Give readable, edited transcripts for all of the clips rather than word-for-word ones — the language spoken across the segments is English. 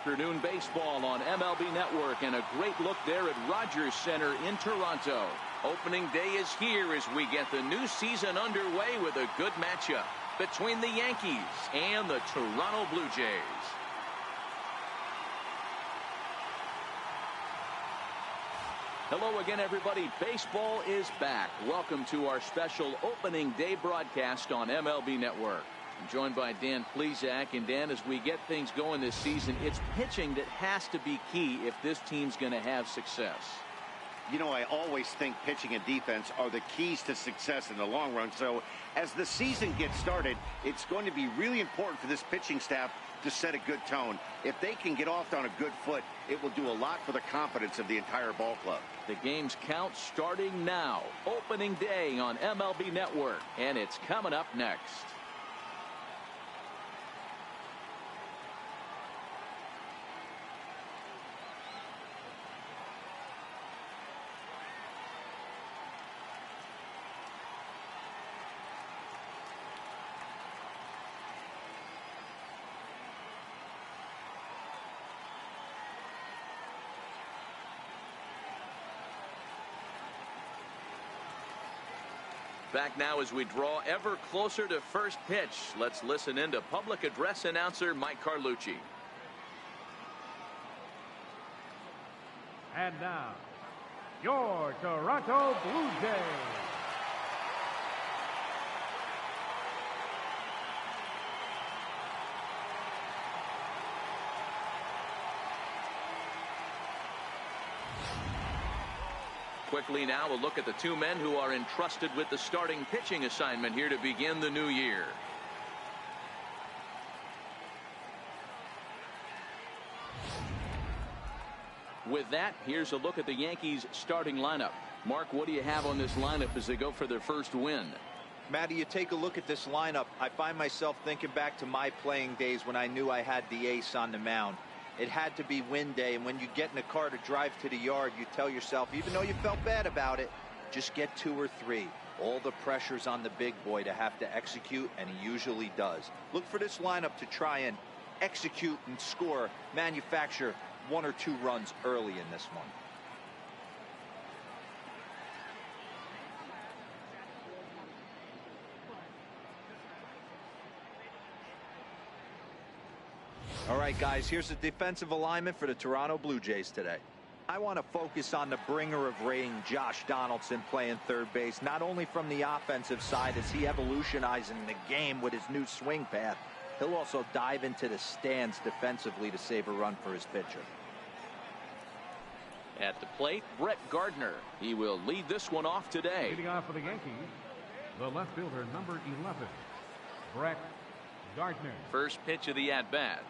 afternoon baseball on MLB Network, and a great look there at Rogers Center in Toronto. Opening day is here as we get the new season underway with a good matchup between the Yankees and the Toronto Blue Jays. Hello again, everybody. Baseball is back. Welcome to our special opening day broadcast on MLB Network. I'm joined by Dan Plesac. And Dan, as we get things going this season, it's pitching that has to be key if this team's going to have success. You know, I always think pitching and defense are the keys to success in the long run. So as the season gets started, it's going to be really important for this pitching staff to set a good tone. If they can get off on a good foot, it will do a lot for the confidence of the entire ball club. The game's count starting now. Opening day on MLB Network, and it's coming up next. Back now as we draw ever closer to first pitch. Let's listen in to public address announcer Mike Carlucci. And now, your Toronto Blue Jays. Quickly now, a look at the two men who are entrusted with the starting pitching assignment here to begin the new year. With that, here's a look at the Yankees starting lineup. Mark, what do you have on this lineup as they go for their first win? Matty, you take a look at this lineup. I find myself thinking back to my playing days when I knew I had the ace on the mound. It had to be win day, and when you get in a car to drive to the yard, you tell yourself, even though you felt bad about it, just get 2 or 3. All the pressure's on the big boy to have to execute, and he usually does. Look for this lineup to try and execute and score, manufacture 1 or 2 runs early in this one. All right, guys, here's the defensive alignment for the Toronto Blue Jays today. I want to focus on the bringer of rain, Josh Donaldson, playing third base, not only from the offensive side as he evolutionizing the game with his new swing path, he'll also dive into the stands defensively to save a run for his pitcher. At the plate, Brett Gardner. He will lead this one off today. Leading off for the Yankees, the left fielder, number 11, Brett Gardner. First pitch of the at-bat.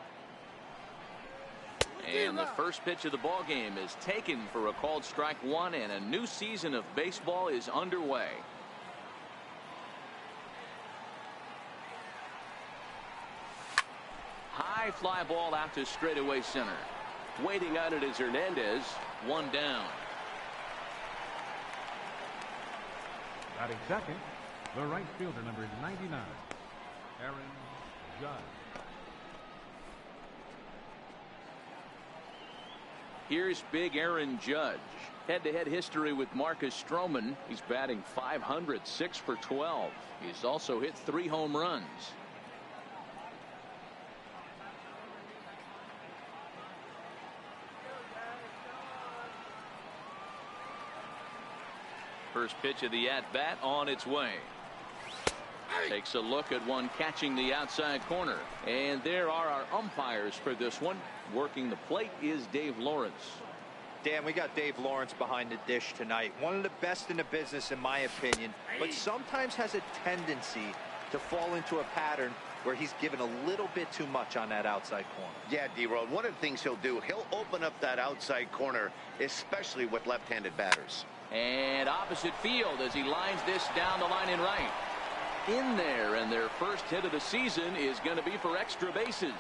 And the first pitch of the ball game is taken for a called strike 1, and a new season of baseball is underway. High fly ball out to straightaway center. Waiting on it is Hernandez. 1 down. Batting second, the right fielder, number 99, Aaron Judge. Here's big Aaron Judge. Head-to-head history with Marcus Stroman. He's batting .500, 6 for 12. He's also hit 3 home runs. First pitch of the at-bat on its way. Takes a look at one catching the outside corner. And there are our umpires for this one. Working the plate is Dave Lawrence. Dan, we got Dave Lawrence behind the dish tonight. One of the best in the business, in my opinion, but sometimes has a tendency to fall into a pattern where he's given a little bit too much on that outside corner. Yeah, D-Road, one of the things he'll do, he'll open up that outside corner, especially with left-handed batters. And opposite field as he lines this down the line in right. In there, and their first hit of the season is going to be for extra bases.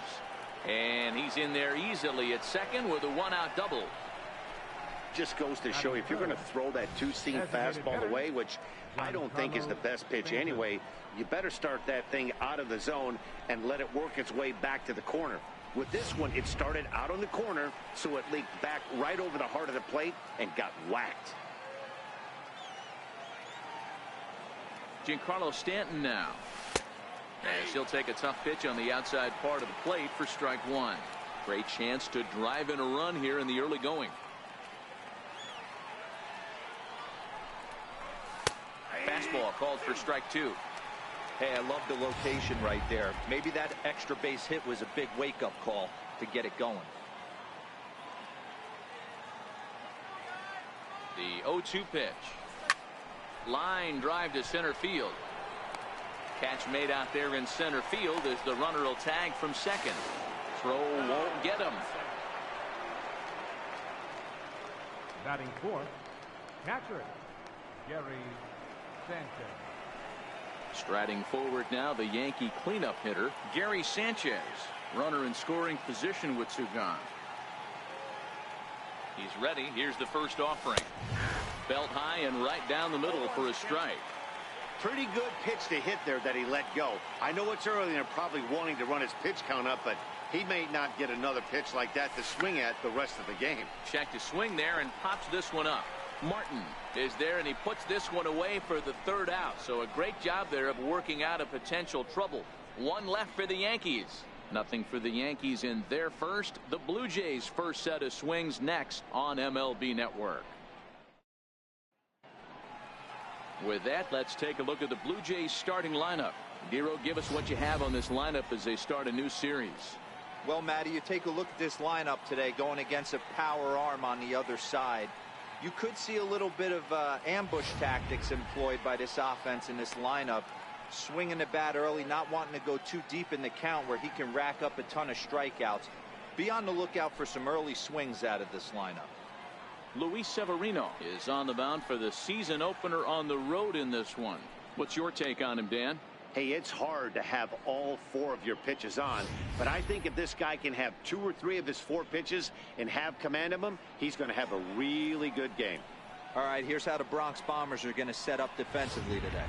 And he's in there easily at second with a 1-out double. Just goes to show you, if you're going to throw that 2-seam fastball away, which I don't think is the best pitch anyway, you better start that thing out of the zone and let it work its way back to the corner. With this one, it started out on the corner, so it leaked back right over the heart of the plate and got whacked. Giancarlo Stanton now. As he'll take a tough pitch on the outside part of the plate for strike one. Great chance to drive in a run here in the early going. Fastball called for strike two. Hey, I love the location right there. Maybe that extra base hit was a big wake-up call to get it going. The 0-2 pitch. Line drive to center field. Catch made out there in center field as the runner will tag from second. Throw won't get him. Batting fourth, catcher, Gary Sanchez. Striding forward now, the Yankee cleanup hitter, Gary Sanchez. Runner in scoring position with two gone. He's ready. Here's the first offering. Belt high and right down the middle for a strike. Pretty good pitch to hit there that he let go. I know it's early and they're probably wanting to run his pitch count up, but he may not get another pitch like that to swing at the rest of the game. Check to swing there and pops this one up. Martin is there and he puts this one away for the third out. So a great job there of working out a potential trouble. One left for the Yankees. Nothing for the Yankees in their first. The Blue Jays' first set of swings next on MLB Network. With that, let's take a look at the Blue Jays starting lineup. Giro, give us what you have on this lineup as they start a new series. Well, Matty, you take a look at this lineup today going against a power arm on the other side. You could see a little bit of ambush tactics employed by this offense in this lineup. Swinging the bat early, not wanting to go too deep in the count where he can rack up a ton of strikeouts. Be on the lookout for some early swings out of this lineup. Luis Severino is on the mound for the season opener on the road in this one. What's your take on him, Dan? Hey, it's hard to have all four of your pitches on, but I think if this guy can have 2 or 3 of his 4 pitches and have command of them, he's going to have a really good game. All right, here's how the Bronx Bombers are going to set up defensively today.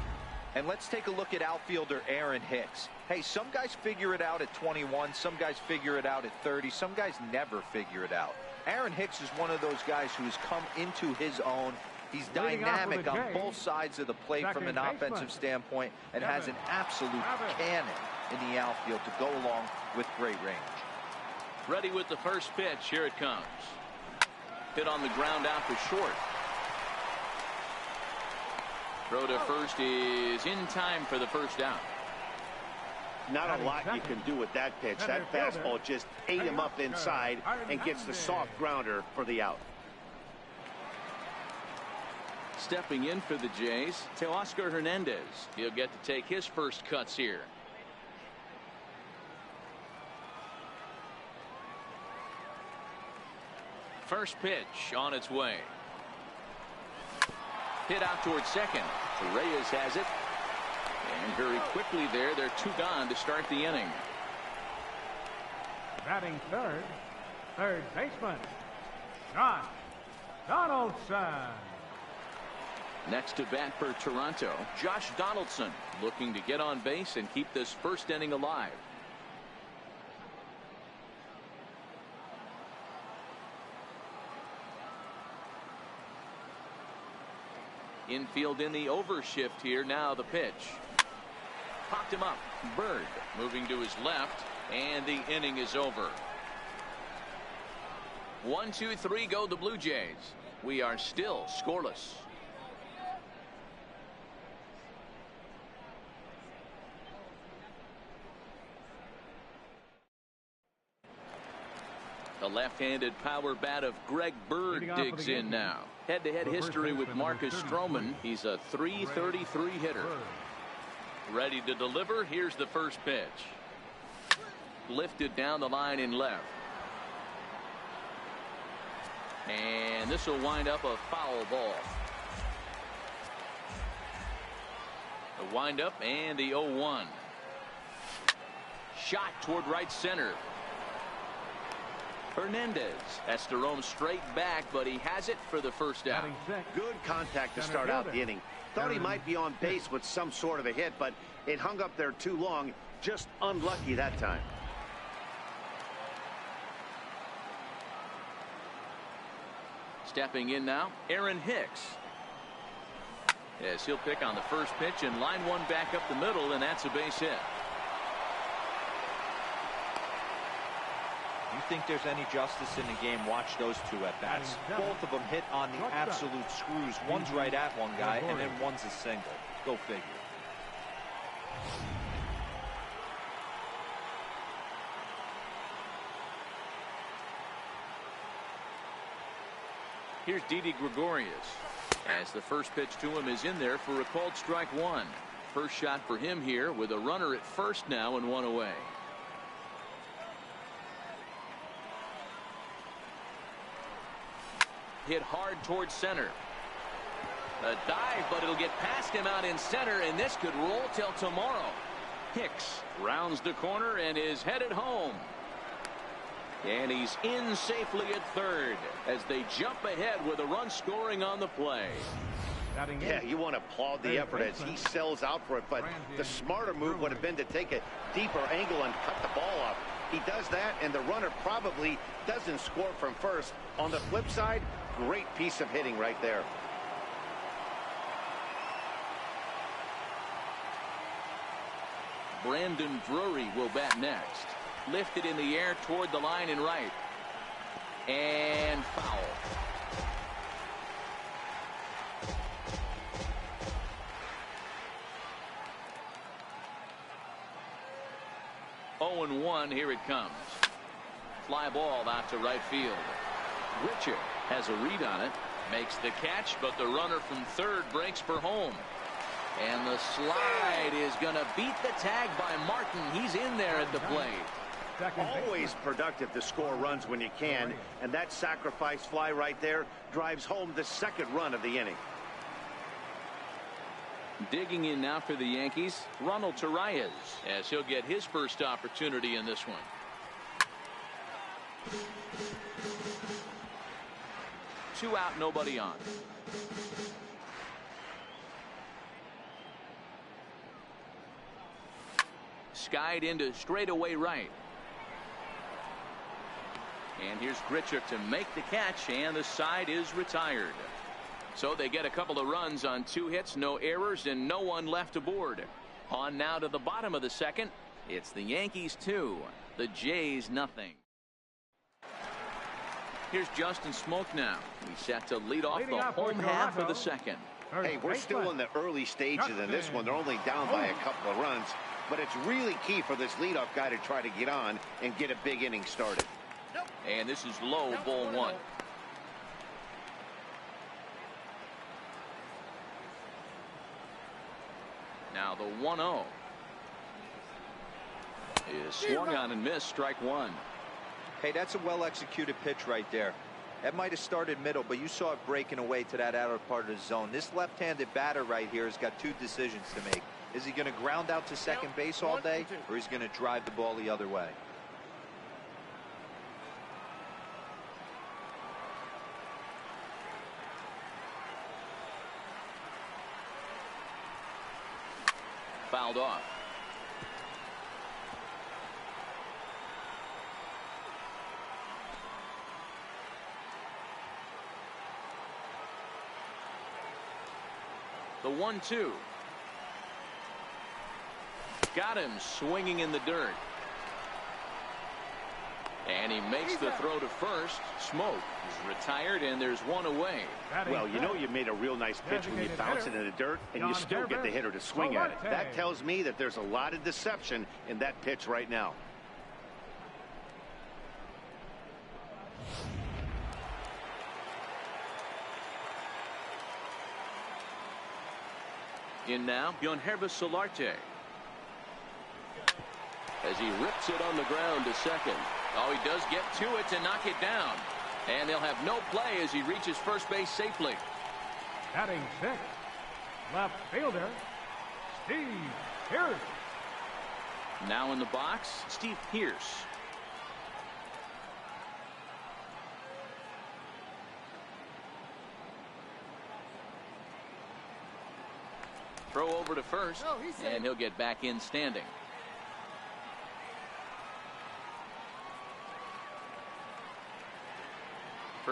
And let's take a look at outfielder Aaron Hicks. Hey, some guys figure it out at 21, some guys figure it out at 30, some guys never figure it out. Aaron Hicks is one of those guys who's come into his own. He's dynamic on both sides of the plate from an offensive standpoint and has an absolute cannon in the outfield to go along with great range. Ready with the first pitch. Here it comes. Hit on the ground out to short. Throw to first is in time for the first out. Not a lot you can do with that pitch. That fastball just ate him up inside and gets the soft grounder for the out. Stepping in for the Jays, Teoscar Hernandez. He'll get to take his first cuts here. First pitch on its way. Hit out towards second. Reyes has it. And very quickly there, they're 2 gone to start the inning. Batting third, third baseman, Josh Donaldson. Next to bat for Toronto, Josh Donaldson, looking to get on base and keep this first inning alive. Infield in the overshift here. Now the pitch. Popped him up. Bird moving to his left, and the inning is over. 1, 2, 3 go the Blue Jays. We are still scoreless. The left-handed power bat of Greg Bird digs in now. Head-to-head history with Marcus Stroman. He's a .333 hitter. Ready to deliver. Here's the first pitch. Lifted down the line in left. And this will wind up a foul ball. The windup and the 0-1. Shot toward right center. Hernandez has to roam straight back, but he has it for the first out. Good contact to start out the inning. Thought he might be on base with some sort of a hit, but it hung up there too long. Just unlucky that time. Stepping in now, Aaron Hicks. Yes, he'll pick on the first pitch and line one back up the middle, and that's a base hit. You think there's any justice in the game? Watch those two at bats. Both of them hit on the absolute screws. One's right at one guy, and then one's a single. Go figure. Here's Didi Gregorius, as the first pitch to him is in there for a called strike one. First shot for him here with a runner at first now and one away. Hit hard towards center. A dive, but it'll get past him out in center, and this could roll till tomorrow. Hicks rounds the corner and is headed home. And he's in safely at third as they jump ahead with a run scoring on the play. Yeah, you want to applaud the effort as he sells out for it, but the smarter move would have been to take a deeper angle and cut the ball off. He does that, and the runner probably doesn't score from first. On the flip side, great piece of hitting right there. Brandon Drury will bat next. Lifted in the air toward the line and right. And foul. Oh, and 1, here it comes. Fly ball out to right field. Richard has a read on it. Makes the catch, but the runner from third breaks for home. And the slide is going to beat the tag by Martin. He's in there at the plate. Always productive to score runs when you can, and that sacrifice fly right there drives home the second run of the inning. Digging in now for the Yankees, Ronald Torreyes, as he'll get his first opportunity in this one. Two out, nobody on. Skied into straightaway right. And here's Grichuk to make the catch, and the side is retired. So they get a couple of runs on 2 hits, no errors, and no one left aboard. On now to the bottom of the second. It's the Yankees 2, the Jays nothing. Here's Justin Smoke now. He's set to lead off the home half of the second. Hey, we're still in the early stages in this one. They're only down by a couple of runs, but it's really key for this leadoff guy to try to get on and get a big inning started. And this is low, ball 1. Now the 1-0 is swung on and missed, strike 1. Hey, that's a well-executed pitch right there. That might have started middle, but you saw it breaking away to that outer part of the zone. This left-handed batter right here has got 2 decisions to make. Is he going to ground out to second base all day, or is he going to drive the ball the other way? Fouled off. The 1-2. Got him swinging in the dirt. And he makes the throw to first. Smoke is retired, and there's 1 away. Well, you know you made a real nice pitch when you bounce it in the dirt, and you still get the hitter to swing at it. That tells me that there's a lot of deception in that pitch right now. In now, Yonhervis Solarte. As he rips it on the ground to second. Oh, he does get to it to knock it down. And they'll have no play as he reaches first base safely. Batting 6, left fielder, Steve Pierce. Now in the box, Steve Pierce. Throw over to first, and he'll get back in standing.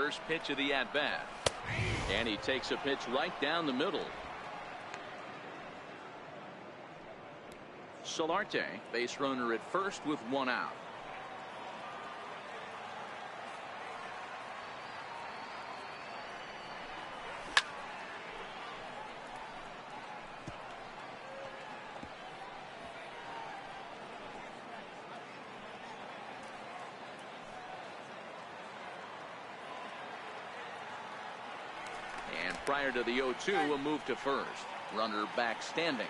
First pitch of the at-bat. And he takes a pitch right down the middle. Solarte, base runner at first with one out. And prior to the 0-2, a move to first. Runner back standing.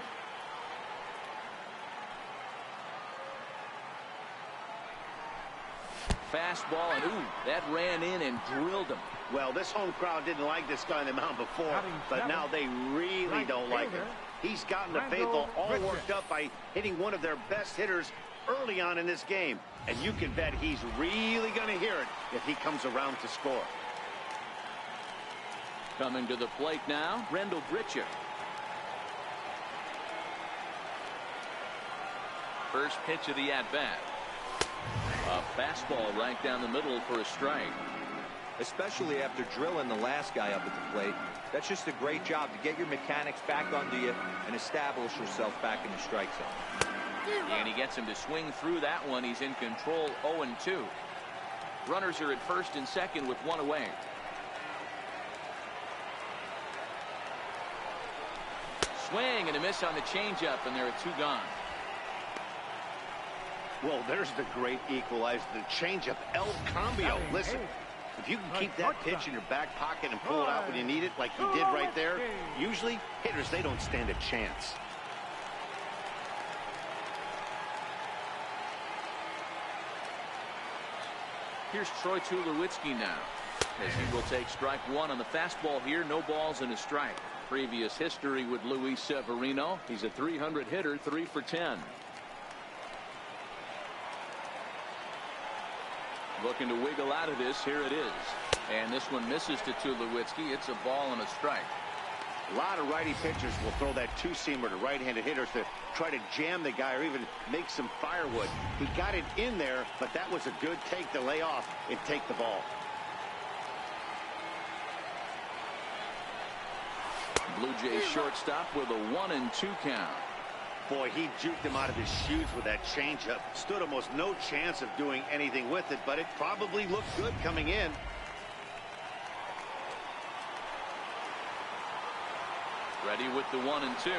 Fastball, and ooh, that ran in and drilled him. Well, this home crowd didn't like this guy on the mound before, but now they really don't like him. He's gotten the faithful all worked up by hitting one of their best hitters early on in this game. And you can bet he's really going to hear it if he comes around to score. Coming to the plate now, Rendell Britcher. First pitch of the at-bat. A fastball right down the middle for a strike. Especially after drilling the last guy up at the plate. That's just a great job to get your mechanics back under you and establish yourself back in the strike zone. And he gets him to swing through that one. He's in control, 0-2. Runners are at first and second with one away. Swing and a miss on the changeup, and there are two gone. Well, there's the great equalizer, the changeup, El Cambio. Listen, if you can keep that pitch in your back pocket and pull it out when you need it, like he did right there, usually hitters, they don't stand a chance. Here's Troy Tulowitzki now, as he will take strike one on the fastball here. No balls and a strike. Previous history with Luis Severino. He's a 300 hitter, 3 for 10. Looking to wiggle out of this. Here it is. And this one misses to Tulowitzki. It's a ball and a strike. A lot of righty pitchers will throw that two-seamer to right-handed hitters to try to jam the guy or even make some firewood. He got it in there, but that was a good take to lay off and take the ball. Blue Jays shortstop with a 1-2 count. Boy, he juked him out of his shoes with that changeup. Stood almost no chance of doing anything with it, but it probably looked good coming in. Ready with the 1-2.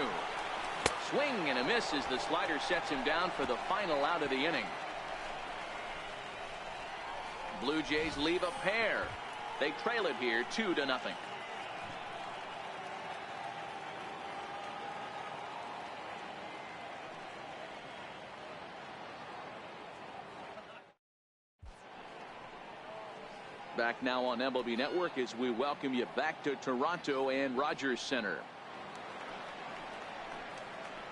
Swing and a miss as the slider sets him down for the final out of the inning. Blue Jays leave a pair. They trail it here 2-0. Back now on MLB Network as we welcome you back to Toronto and Rogers Center.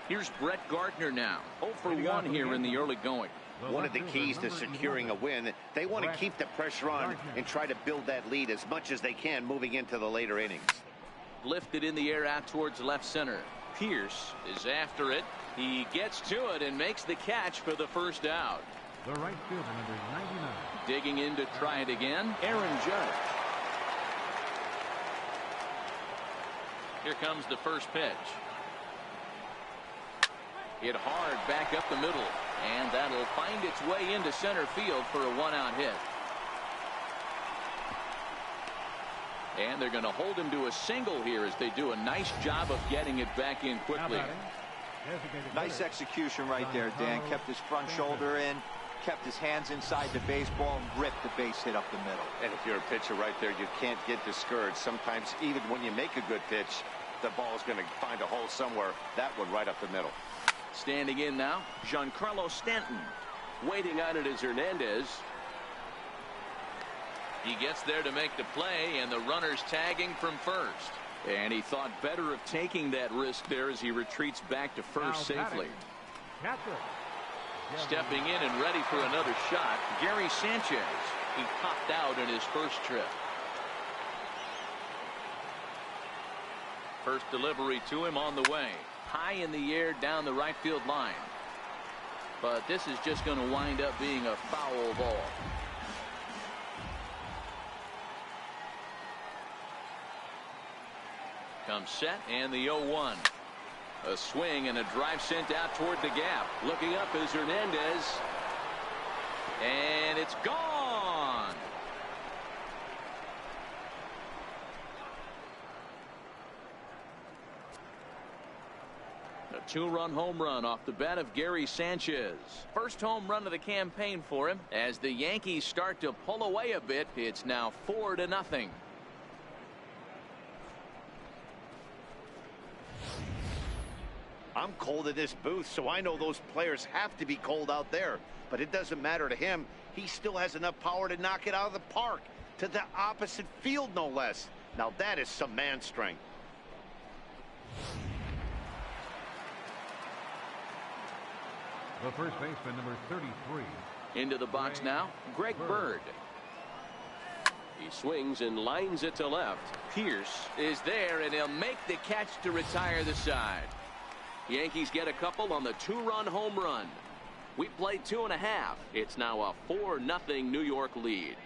Here's Brett Gardner now. 0 for 1 here in the early going. One of the keys to securing a win, they want to keep the pressure on and try to build that lead as much as they can moving into the later innings. Lifted in the air out towards left center. Pierce is after it. He gets to it and makes the catch for the first out. The right fielder, number 99. Digging in to try it again, Aaron Judge. Here comes the first pitch. Hit hard back up the middle, and that'll find its way into center field for a 1-out hit. And they're going to hold him to a single here as they do a nice job of getting it back in quickly. Nice execution right there, Dan. Kept his front shoulder in, kept his hands inside the baseball, and ripped the base hit up the middle. And if you're a pitcher right there, you can't get discouraged. Sometimes even when you make a good pitch, the ball is going to find a hole somewhere. That one right up the middle. Standing in now, Giancarlo Stanton. Waiting on it is Hernandez. He gets there to make the play, and the runner's tagging from first. And he thought better of taking that risk there as he retreats back to first safely. Stepping in and ready for another shot, Gary Sanchez. He popped out in his first trip. First delivery to him on the way. High in the air down the right field line. But this is just going to wind up being a foul ball. Comes set and the 0-1. A swing and a drive sent out toward the gap. Looking up is Hernandez. And it's gone. A 2-run home run off the bat of Gary Sanchez. First home run of the campaign for him. As the Yankees start to pull away a bit, it's now 4-0. I'm cold in this booth, so I know those players have to be cold out there. But it doesn't matter to him. He still has enough power to knock it out of the park. To the opposite field, no less. Now that is some man strength. The first baseman, number 33. Into the box now, Greg Bird. He swings and lines it to left. Pierce is there, and he'll make the catch to retire the side. Yankees get a couple on the 2-run home run. We played 2.5. It's now a 4-0 New York lead.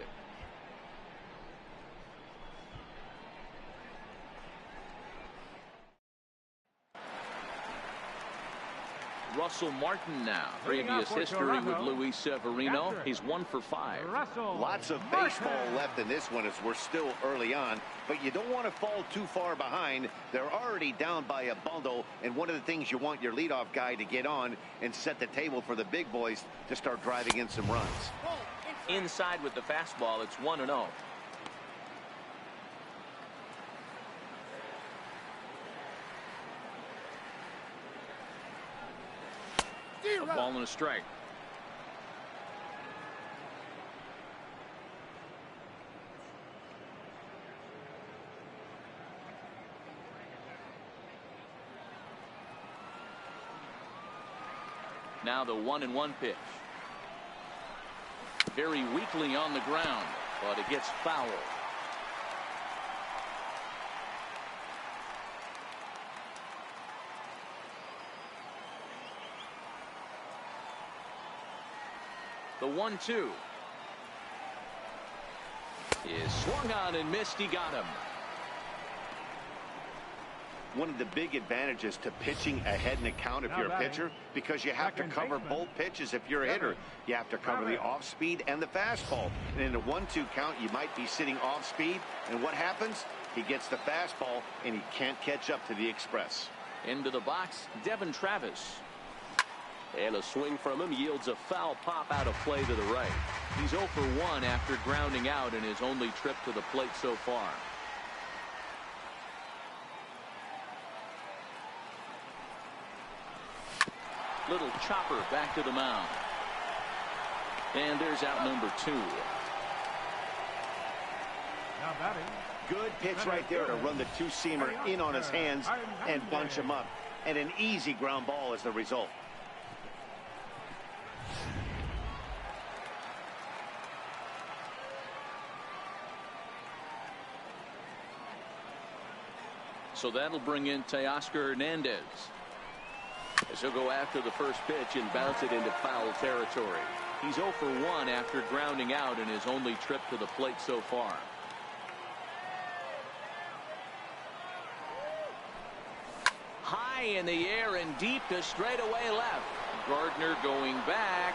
Russell Martin now. Previous history with Luis Severino. He's 1 for 5. Lots of baseball left in this one as we're still early on, but you don't want to fall too far behind. They're already down by a bundle, and one of the things you want your leadoff guy to get on and set the table for the big boys to start driving in some runs. Inside with the fastball, it's 1-0. A ball and a strike. Now the 1-1 pitch. Very weakly on the ground, but it gets foul. The 1-2 is swung on and missed. He got him. One of the big advantages to pitching ahead in a count if you're a pitcher, because you have to cover both pitches if you're a hitter. You have to cover the off speed and the fastball. And in a 1-2 count, you might be sitting off speed, and what happens? He gets the fastball and he can't catch up to the express. Into the box, Devin Travis. And a swing from him yields a foul pop out of play to the right. He's 0 for 1 after grounding out in his only trip to the plate so far. Little chopper back to the mound. And there's out number 2. Now batting. Good pitch right there to run the two-seamer in on his hands and bunch him up. And an easy ground ball as the result. So that'll bring in Teoscar Hernandez, as he'll go after the first pitch and bounce it into foul territory. He's 0 for 1 after grounding out in his only trip to the plate so far. High in the air and deep to straightaway left. Gardner going back,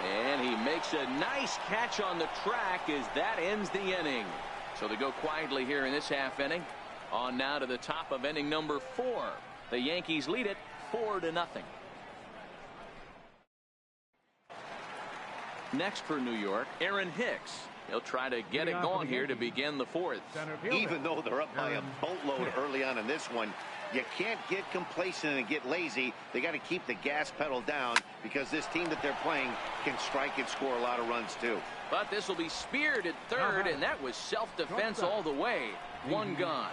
and he makes a nice catch on the track as that ends the inning. So they go quietly here in this half inning. On now to the top of inning number 4. The Yankees lead it 4-0. Next for New York, Aaron Hicks. He'll try to get it going here to begin the 4th. Even though they're up by a boatload early on in this one, you can't get complacent and get lazy. They got to keep the gas pedal down, because this team that they're playing can strike and score a lot of runs too. But this will be speared at third, and that was self-defense all the way. 1 gone.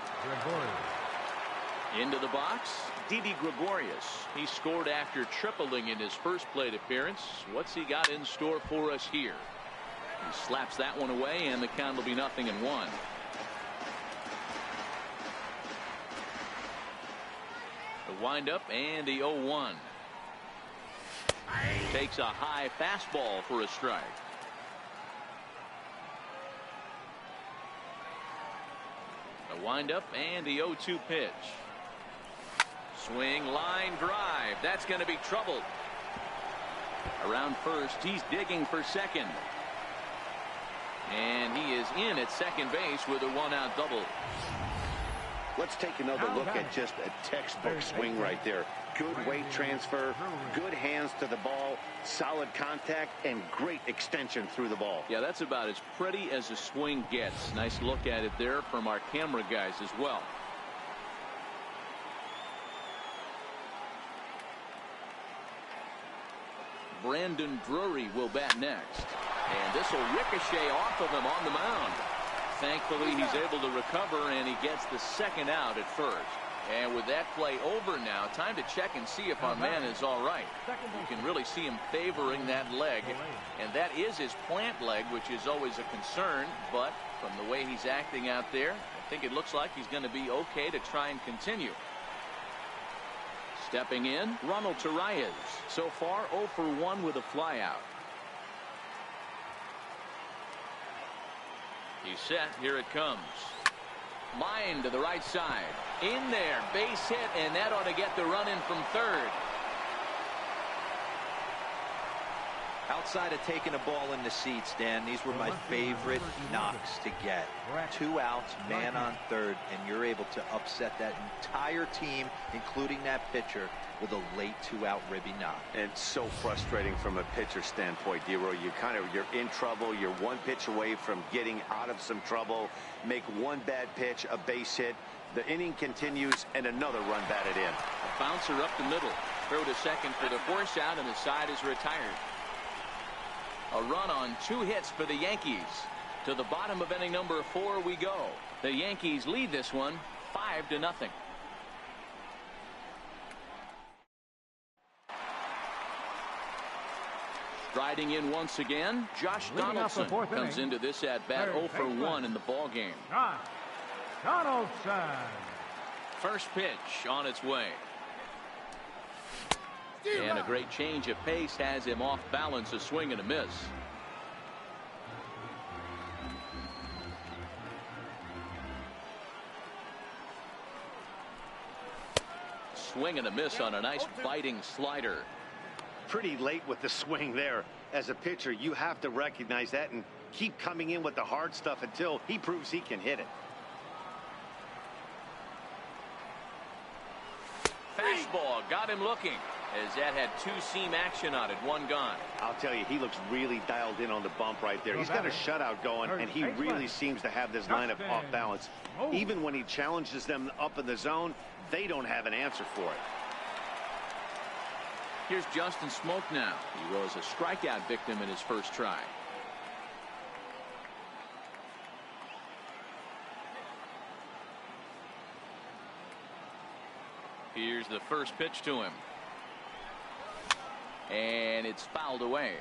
Into the box, Didi Gregorius. He scored after tripling in his first plate appearance. What's he got in store for us here? He slaps that one away, and the count will be 0-1. The windup and the 0-1. Takes a high fastball for a strike. The windup and the 0-2 pitch. Swing, line drive. That's going to be trouble. Around first, he's digging for second. And he is in at second base with a 1-out double. Let's take another look at just a textbook swing right there. Good weight transfer, good hands to the ball, solid contact, and great extension through the ball. Yeah, that's about as pretty as a swing gets. Nice look at it there from our camera guys as well. Brandon Drury will bat next. And this will ricochet off of him on the mound. Thankfully, he's able to recover, and he gets the second out at first. And with that play over now, time to check and see if our man is all right. You can really see him favoring that leg. And that is his plant leg, which is always a concern. But from the way he's acting out there, I think it looks like he's going to be okay to try and continue. Stepping in, Ronald Torreyes. So far, 0 for 1 with a flyout. He's set. Here it comes. Line to the right side. In there. Base hit, and that ought to get the run in from third. Outside of taking a ball in the seats, Dan, these were my favorite knocks to get. 2 outs, man on third, and you're able to upset that entire team, including that pitcher, with a late 2-out ribby knock. And so frustrating from a pitcher standpoint, D-Roy. You're in trouble. You're one pitch away from getting out of some trouble. Make one bad pitch, a base hit. The inning continues, and another run batted in. A bouncer up the middle. Throw to second for the force out, and the side is retired. A run on 2 hits for the Yankees. To the bottom of inning number 4 we go. The Yankees lead this one 5-0. Striding in once again, Josh Donaldson comes into this at bat 0 for 1 in the ball game. Donaldson. First pitch on its way. And a great change of pace has him off balance, a swing and a miss. Swing and a miss on a nice biting slider. Pretty late with the swing there. As a pitcher, you have to recognize that and keep coming in with the hard stuff until he proves he can hit it. Fastball got him looking, as that had 2-seam action on it, 1 gone. I'll tell you, he looks really dialed in on the bump right there. He's got a shutout going, and he really seems to have this lineup off balance. Even when he challenges them up in the zone, they don't have an answer for it. Here's Justin Smoke now. He was a strikeout victim in his first try. Here's the first pitch to him. And it's fouled away.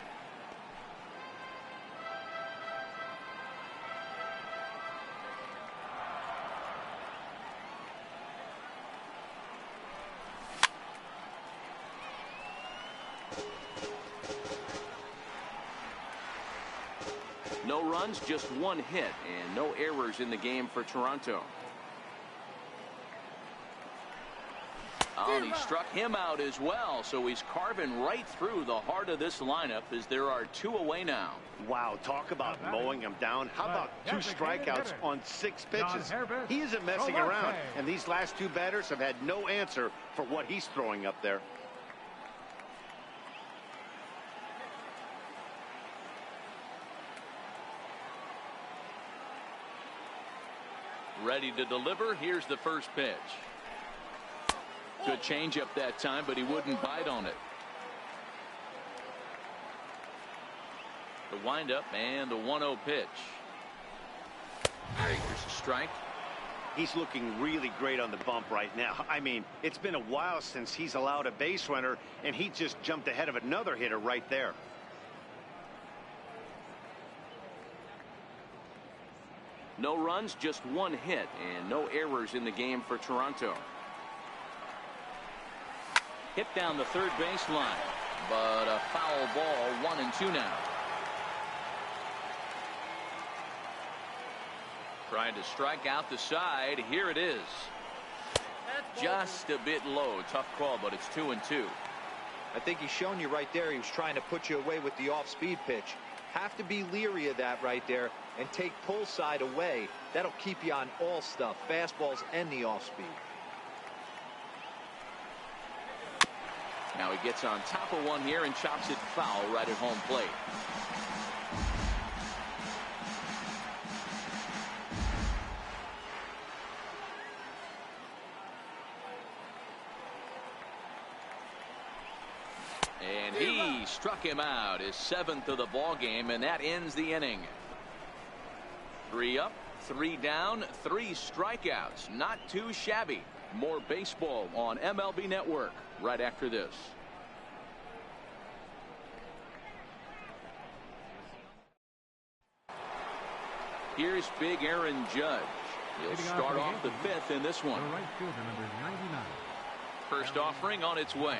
No runs, just 1 hit, and no errors in the game for Toronto. Oh, and he struck him out as well, so he's carving right through the heart of this lineup as there are 2 away now. Wow, talk about mowing him down. How about 2 strikeouts on 6 pitches? He isn't messing around, and these last 2 batters have had no answer for what he's throwing up there. Ready to deliver. Here's the first pitch. Good changeup that time, but he wouldn't bite on it. The windup and the 1-0 pitch. Here's a strike. He's looking really great on the bump right now. I mean, it's been a while since he's allowed a base runner, and he just jumped ahead of another hitter right there. No runs, just 1 hit, and no errors in the game for Toronto. Hit down the third baseline, but a foul ball, 1-2 now. Trying to strike out the side. Here it is. Just a bit low. Tough call, but it's 2-2. I think he's shown you right there. He was trying to put you away with the off-speed pitch. Have to be leery of that right there and take pull side away. That'll keep you on all stuff, fastballs and the off-speed. Now he gets on top of one here and chops it foul right at home plate. And he struck him out, his 7th of the ball game, and that ends the inning. 3 up, 3 down, 3 strikeouts. Not too shabby. More baseball on MLB Network right after this. Here's big Aaron Judge. He'll start off the 5th in this one. Right fielder, number 99. First offering on its way.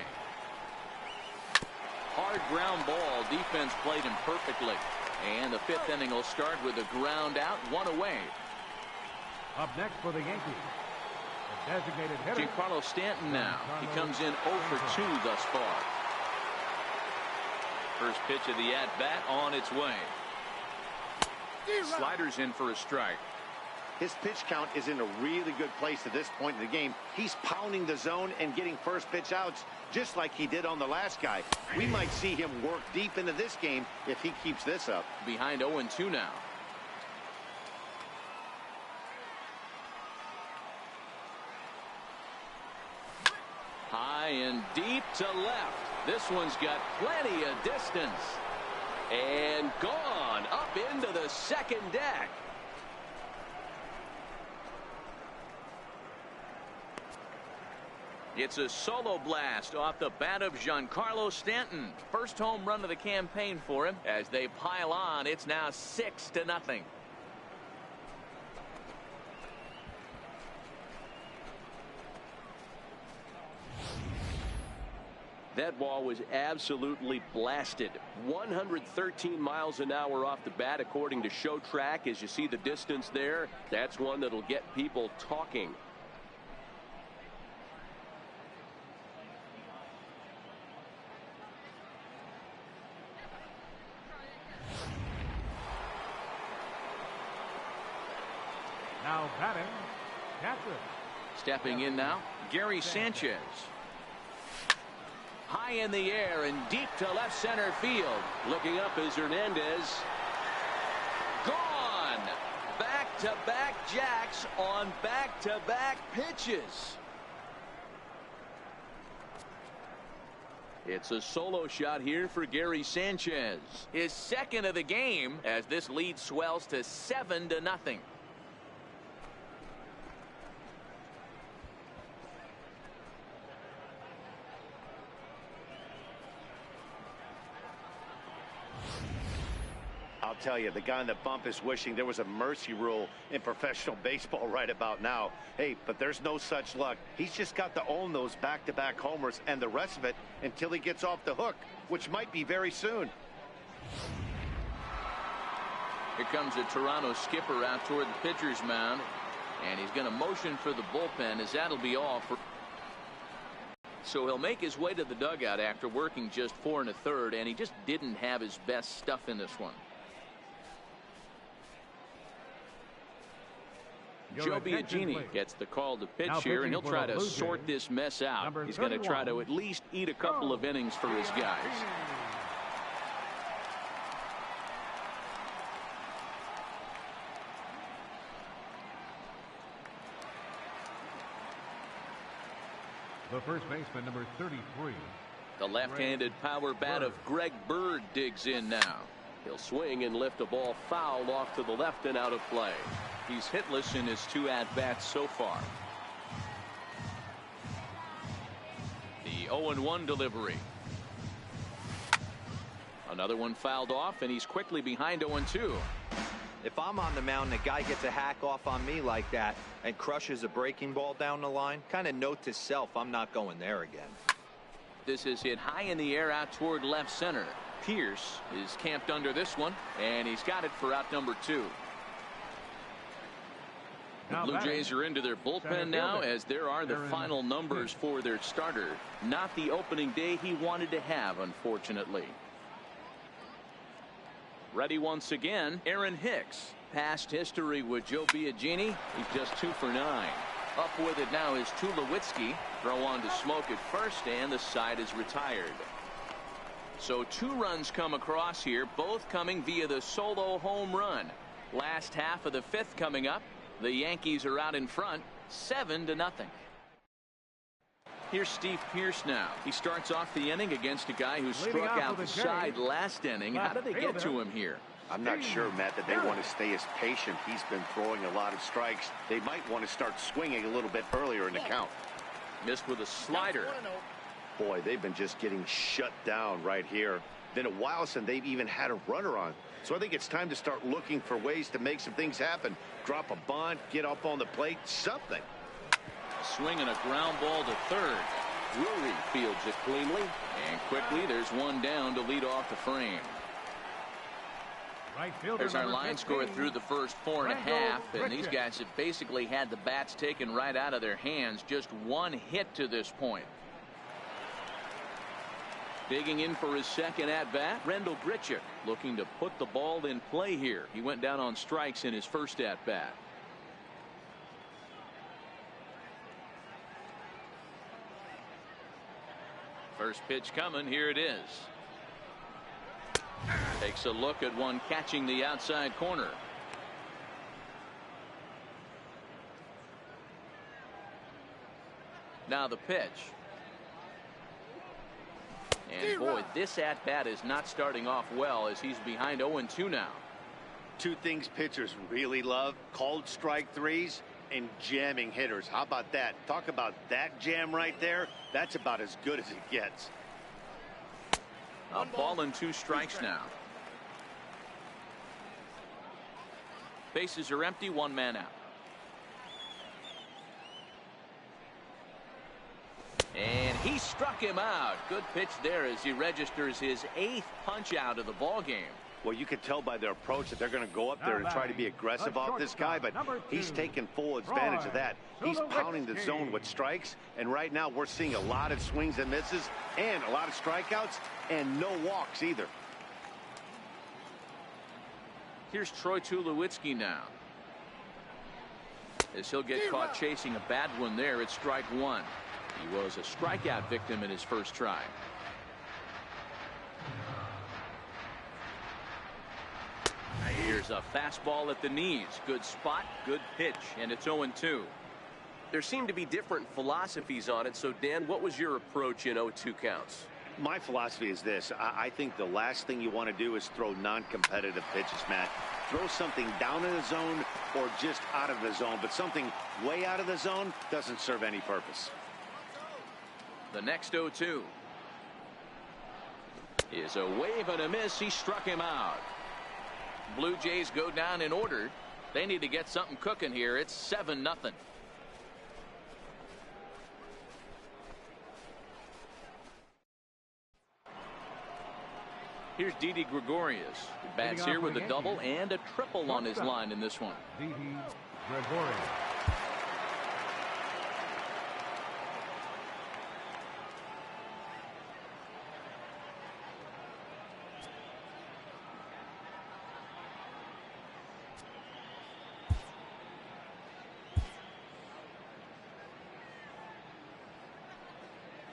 Hard ground ball. Defense played him perfectly. And the 5th inning will start with a ground out, 1 away. Up next for the Yankees, the designated hitter, Giancarlo Stanton now. He comes in 0 for 2 thus far. First pitch of the at-bat on its way. Sliders in for a strike. His pitch count is in a really good place at this point in the game. He's pounding the zone and getting first pitch outs just like he did on the last guy. We might see him work deep into this game if he keeps this up. Behind 0-2 now. High and deep to left. This one's got plenty of distance. And gone up into the second deck. It's a solo blast off the bat of Giancarlo Stanton. First home run of the campaign for him. As they pile on, it's now 6-0. That ball was absolutely blasted. 113 miles an hour off the bat, according to Show Track. As you see the distance there, that's one that'll get people talking. now batting, catcher. Stepping in now, Gary Sanchez. High in the air and deep to left center field. Looking up is Hernandez. Gone. Back-to-back jacks on back-to-back pitches. It's a solo shot here for Gary Sanchez. His 2nd of the game as this lead swells to 7-0. I'll tell you, the guy in the bump is wishing there was a mercy rule in professional baseball right about now. Hey, but there's no such luck. He's just got to own those back-to-back homers and the rest of it until he gets off the hook, which might be very soon. Here comes a Toronto skipper out toward the pitcher's mound, and he's going to motion for the bullpen, as that'll be all for. So he'll make his way to the dugout after working just 4 1/3, and he just didn't have his best stuff in this one. Joe Biagini gets the call to pitch here, and he'll try to sort this mess out. He's going to try to at least eat a couple of innings for his guys. The first baseman, number 33. The left-handed power bat of Greg Bird digs in now. He'll swing and lift a ball foul off to the left and out of play. He's hitless in his 2 at-bats so far. The 0-1 delivery. Another one fouled off, and he's quickly behind 0-2. If I'm on the mound and a guy gets a hack off on me like that and crushes a breaking ball down the line, kind of note to self, I'm not going there again. This is hit high in the air out toward left center. Pierce is camped under this one, and he's got it for out number 2. The Now Blue batting, Jays are into their bullpen center now, fielder, as there are the Aaron final numbers Hicks. for their starter. Not the opening day he wanted to have, unfortunately. Ready once again, Aaron Hicks. Past history with Joe Biagini. He's just 2 for 9. Up with it now is Tulowitzki. Throw on to Smoke at first, and the side is retired. So 2 runs come across here, both coming via the solo home run. Last half of the 5th coming up. The Yankees are out in front, 7-0. Here's Steve Pearce now. He starts off the inning against a guy who struck out the side last inning. How did they get to him here? I'm not sure, Matt, that they want to stay as patient. He's been throwing a lot of strikes. They might want to start swinging a little bit earlier in the count. Missed with a slider. Boy, they've been just getting shut down right here. Been a while since they've even had a runner on. So I think it's time to start looking for ways to make some things happen. Drop a bunt, get up on the plate, something. A swing and a ground ball to third. Drury fields it cleanly. And quickly there's one down to lead off the frame. Right fielder, There's our number line 15, score through the first 4 1/2, and these Frankjy. guys have basically had the bats taken right out of their hands. Just 1 hit to this point. Digging in for his second at bat, Rendell Grichuk, looking to put the ball in play here. He went down on strikes in his first at bat. First pitch coming. Here it is. Takes a look at one catching the outside corner. Now the pitch. And boy, this at bat is not starting off well, as he's behind 0-2 now. 2 things pitchers really love: called strike threes and jamming hitters. How about that? Talk about that jam right there. That's about as good as it gets. A ball and 2 strikes now. Bases are empty, 1 man out. And he struck him out. Good pitch there as he registers his 8th punch out of the ball game. Well, you can tell by their approach that they're going to go up there and try to be aggressive off this guy, but he's taking full advantage of that. He's pounding the zone with strikes, and right now we're seeing a lot of swings and misses and a lot of strikeouts and no walks either. Here's Troy Tulowitzki now, as he'll get caught chasing a bad one there. It's strike 1. He was a strikeout victim in his first try. Here's a fastball at the knees. Good spot, good pitch, and it's 0-2. There seem to be different philosophies on it. So, Dan, what was your approach in 0-2 counts? My philosophy is this. I think the last thing you want to do is throw non-competitive pitches, Matt. Throw something down in the zone or just out of the zone, but something way out of the zone doesn't serve any purpose. The next 0-2 is a wave and a miss. He struck him out. Blue Jays go down in order. They need to get something cooking here. It's 7-0. Here's Didi Gregorius. He bats here with a double and a triple on his line in this one. Didi Gregorius.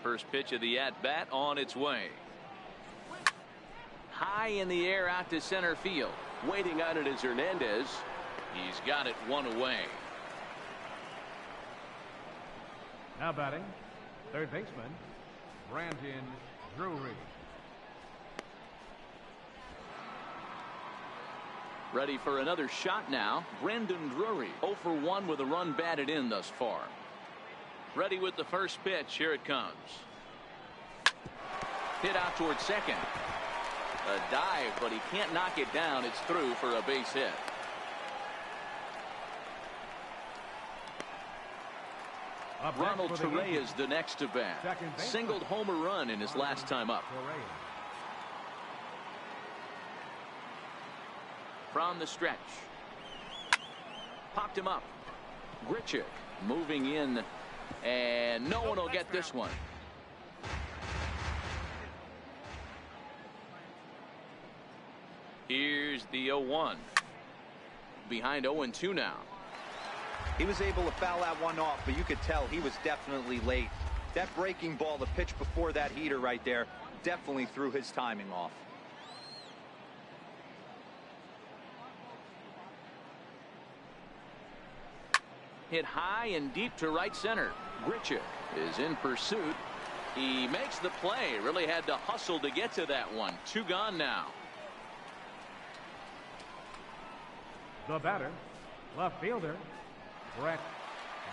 First pitch of the at-bat on its way. High in the air out to center field. Waiting on it is Hernandez. He's got it 1 away. Now batting, third baseman, Brandon Drury. Ready for another shot now. Brendan Drury, 0 for 1 with a run batted in thus far. Ready with the first pitch. Here it comes. Hit out towards second. A dive, but he can't knock it down. It's through for a base hit. Ronald Torrey is the next to bat. Singled homer run in his last time up. From the stretch. Popped him up. Grichuk moving in, and no one will get this one. Here's the 0-1. Behind 0-2 now. He was able to foul that one off, but you could tell he was definitely late. That breaking ball, the pitch before that heater right there, definitely threw his timing off. Hit high and deep to right center. Grichuk is in pursuit. He makes the play. Really had to hustle to get to that one. 2 gone now. The batter, left fielder, Brett.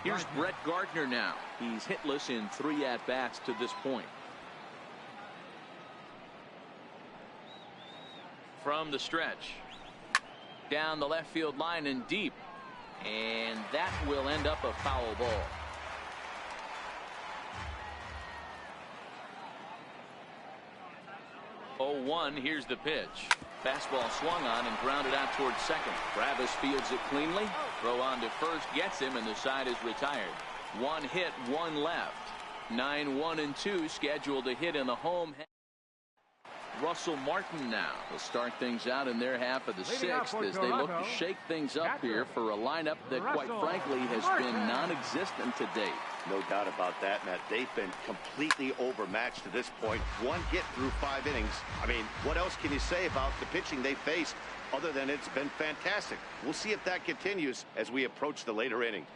Here's Brett Gardner now. He's hitless in 3 at-bats to this point. From the stretch. Down the left field line and deep. And that will end up a foul ball. Oh, 1. Here's the pitch. Fastball swung on and grounded out towards second. Travis fields it cleanly. Throw on to first gets him, and the side is retired. 1 hit, 1 left. 9-1-2 scheduled to hit in the home. Russell Martin now will start things out in their half of the 6th as they look to shake things up here for a lineup that quite frankly has been non-existent to date. No doubt about that, Matt. They've been completely overmatched to this point. 1 hit through 5 innings. I mean, what else can you say about the pitching they faced other than it's been fantastic? We'll see if that continues as we approach the later inning.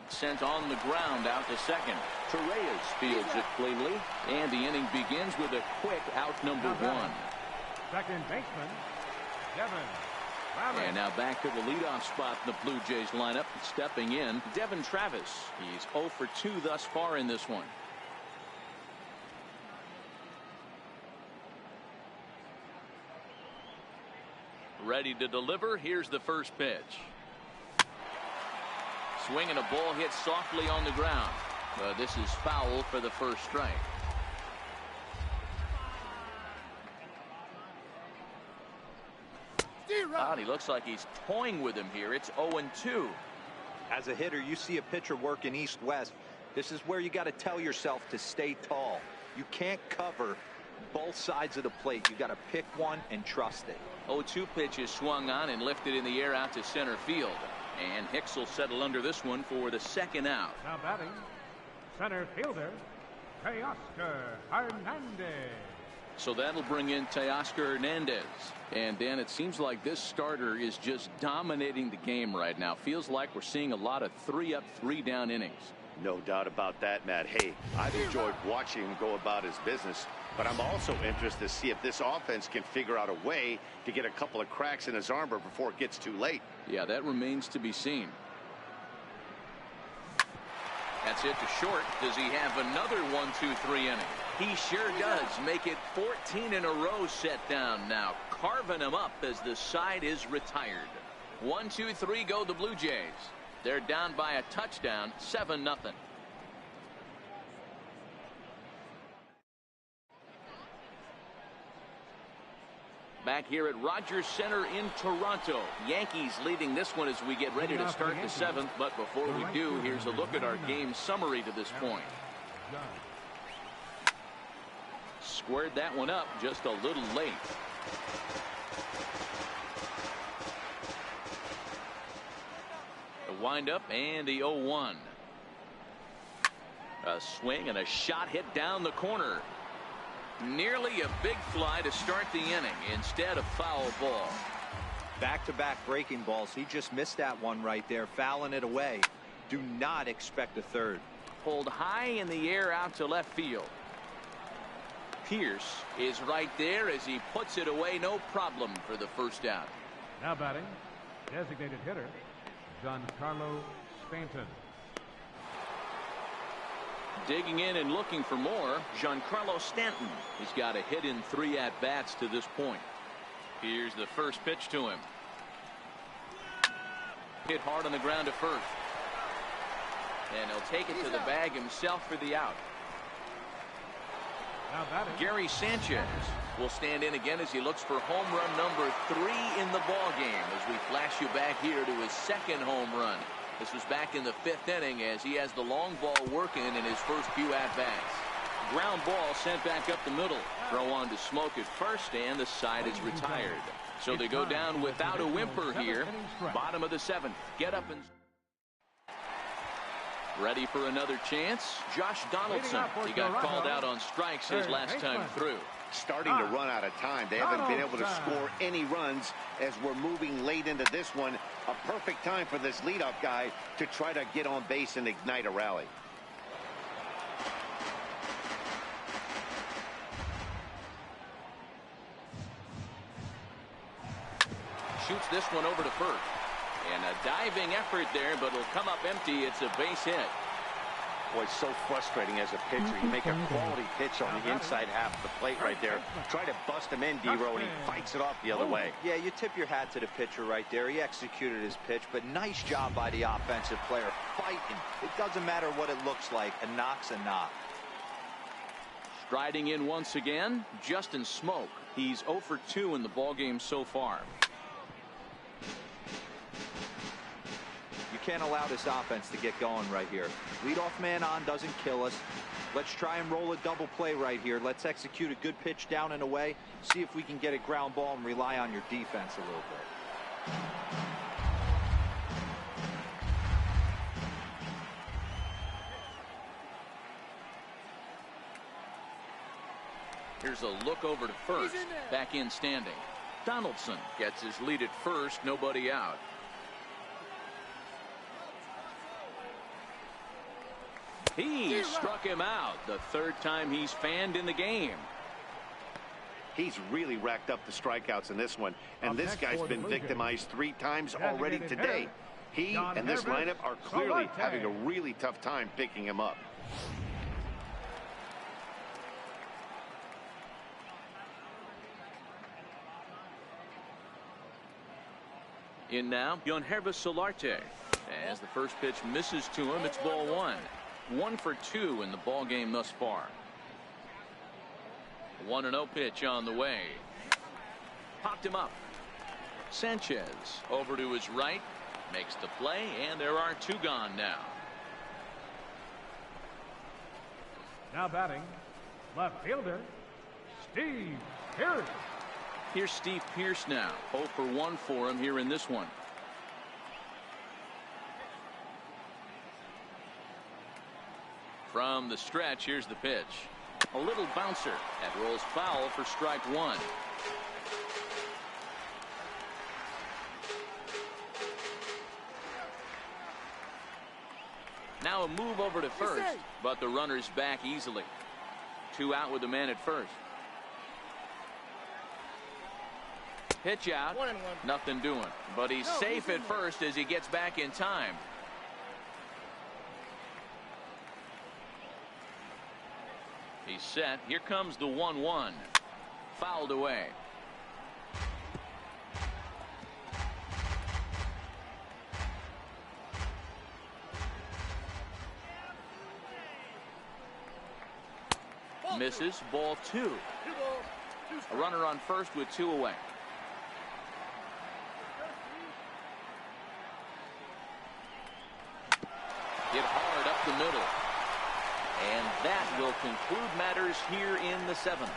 Sent on the ground out to second. Torreyes fields it cleanly, and the inning begins with a quick out number 1. Second baseman, Devin. And now back to the leadoff spot in the Blue Jays lineup. Stepping in, Devin Travis. He's 0 for 2 thus far in this one. Ready to deliver. Here's the first pitch. Swing and a ball hit softly on the ground. This is foul for the first strike. He looks like he's toying with him here. It's 0-2. As a hitter, you see a pitcher working east-west. This is where you got to tell yourself to stay tall. You can't cover both sides of the plate. You got to pick one and trust it. 0-2 pitch is swung on and lifted in the air out to center field. And Hicks will settle under this one for the second out. Now batting, center fielder, Teoscar Hernandez. So that'll bring in Teoscar Hernandez. And Dan, it seems like this starter is just dominating the game right now. Feels like we're seeing a lot of 3-up, 3-down innings. No doubt about that, Matt. Hey, I've enjoyed watching him go about his business, but I'm also interested to see if this offense can figure out a way to get a couple of cracks in his armor before it gets too late. Yeah, that remains to be seen. That's it to short. Does he have another 1-2-3 inning? He sure does. Make it 14 in a row set down now. Carving him up as the side is retired. 1-2-3 go the Blue Jays. They're down by a touchdown, 7-0. Back here at Rogers Center in Toronto. Yankees leading this one as we get ready to start the 7th. But before we do, here's a look at our game summary to this point. Squared that one up just a little late. The windup and the 0-1. A swing and a shot hit down the corner. Nearly a big fly to start the inning instead of foul ball. Back-to-back breaking balls. He just missed that one right there, fouling it away. Do not expect a third. Pulled high in the air out to left field. Pierce is right there as he puts it away. No problem for the first out. Now batting, designated hitter, Giancarlo Stanton. Digging in and looking for more, Giancarlo Stanton. He's got a hit in 3 at-bats to this point. Here's the first pitch to him. Hit hard on the ground to first. And he'll take it to the bag himself for the out. Now batting, Gary Sanchez will stand in again as he looks for home run number 3 in the ball game as we flash you back here to his second home run. This was back in the 5th inning as he has the long ball working in his first few at-bats. Ground ball sent back up the middle. Throw on to Smoke at first, and the side is retired. So they go down without a whimper here. Bottom of the 7th. Get up and ready for another chance. Josh Donaldson. He got called out on strikes his last time through. Starting to run out of time. They haven't been able to score any runs as we're moving late into this one. A perfect time for this leadoff guy to try to get on base and ignite a rally. Shoots this one over to first. And a diving effort there, but it'll come up empty. It's a base hit. Boy, it's so frustrating as a pitcher. You make a quality pitch on the inside half of the plate right there. Try to bust him in, D-Row, and he fights it off the other way. Yeah, you tip your hat to the pitcher right there. He executed his pitch, but nice job by the offensive player. Fighting. It doesn't matter what it looks like. A knock's a knock. Striding in once again, Justin Smoke. He's 0 for 2 in the ballgame so far. Can't allow this offense to get going right here. Leadoff man on doesn't kill us. Let's try and roll a double play right here. Let's execute a good pitch down and away. See if we can get a ground ball and rely on your defense a little bit. Here's a look over to first. Back in standing. Donaldson gets his lead at first. Nobody out. He struck him out. The 3rd time he's fanned in the game. He's really racked up the strikeouts in this one. And this guy's been victimized 3 times already today. He and this lineup are clearly having a really tough time picking him up. In now, frankjfUSA. As the first pitch misses to him, it's ball 1. 1 for 2 in the ball game thus far. 1-0 pitch on the way. Popped him up. Sanchez over to his right, makes the play, and there are 2 gone now. Now batting, left fielder, Steve Pearce. Here's Steve Pearce now. 0 for 1 for him here in this one. From the stretch, here's the pitch. A little bouncer that rolls foul for strike 1. Now a move over to first, but the runner's back easily. 2 out with the man at first. Pitch out. 1-1. Nothing doing, but he's safe at first as he gets back in time. He's set. Here comes the 1-1. Fouled away. Misses. Ball 2. A runner on first with 2 away. Hit hard up the middle. And that will conclude matters here in the 7th.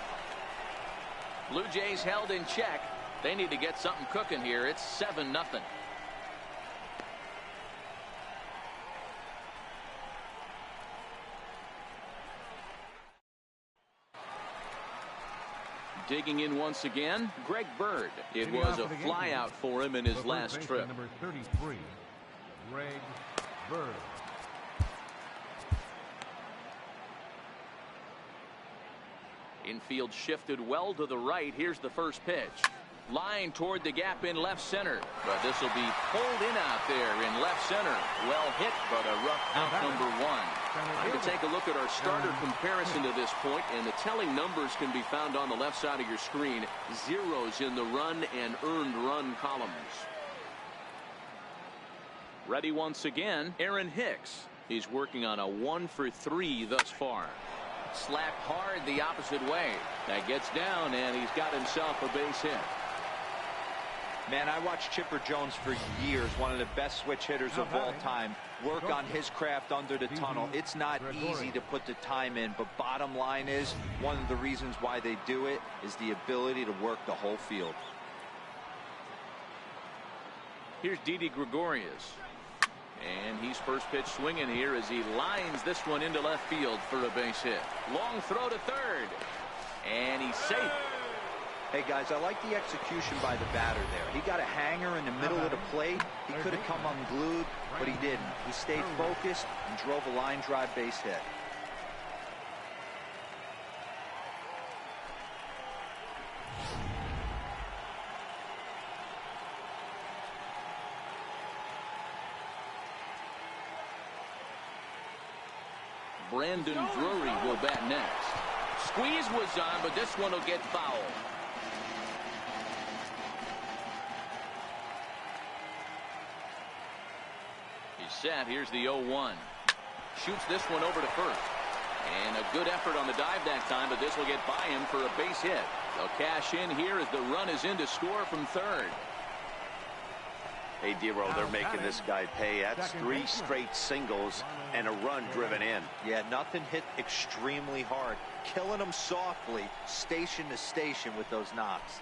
Blue Jays held in check. They need to get something cooking here. It's 7-0. Digging in once again, Greg Bird. It was a flyout for him in his last trip. Number 33, Greg Bird. Infield shifted well to the right. Here's the first pitch. Line toward the gap in left center. But this will be pulled in out there in left center. Well hit, but a rough out number 1. Time to take a look at our starter comparison to this point, and the telling numbers can be found on the left side of your screen. Zeros in the run and earned run columns. Ready once again, Aaron Hicks. He's working on a 1 for 3 thus far. Slapped hard the opposite way. That gets down, and he's got himself a base hit. Man, I watched Chipper Jones for years, one of the best switch hitters of all time, work on his craft under the tunnel. It's not easy to put the time in, but bottom line is, one of the reasons why they do it is the ability to work the whole field. Here's Didi Gregorius. And he's first pitch swinging here as he lines this one into left field for a base hit. Long throw to third. And he's safe. Hey, guys, I like the execution by the batter there. He got a hanger in the middle of the plate. He could have come unglued, but he didn't. He stayed focused and drove a line drive base hit. Brandon Drury will bat next. Squeeze was on, but this one will get foul. He's set. Here's the 0-1. Shoots this one over to first. And a good effort on the dive that time, but this will get by him for a base hit. They'll cash in here as the run is in to score from third. Hey, D-Roll, they're making this guy pay. That's 3 straight singles and a run driven in. Yeah, nothing hit extremely hard. Killing them softly, station to station with those knocks.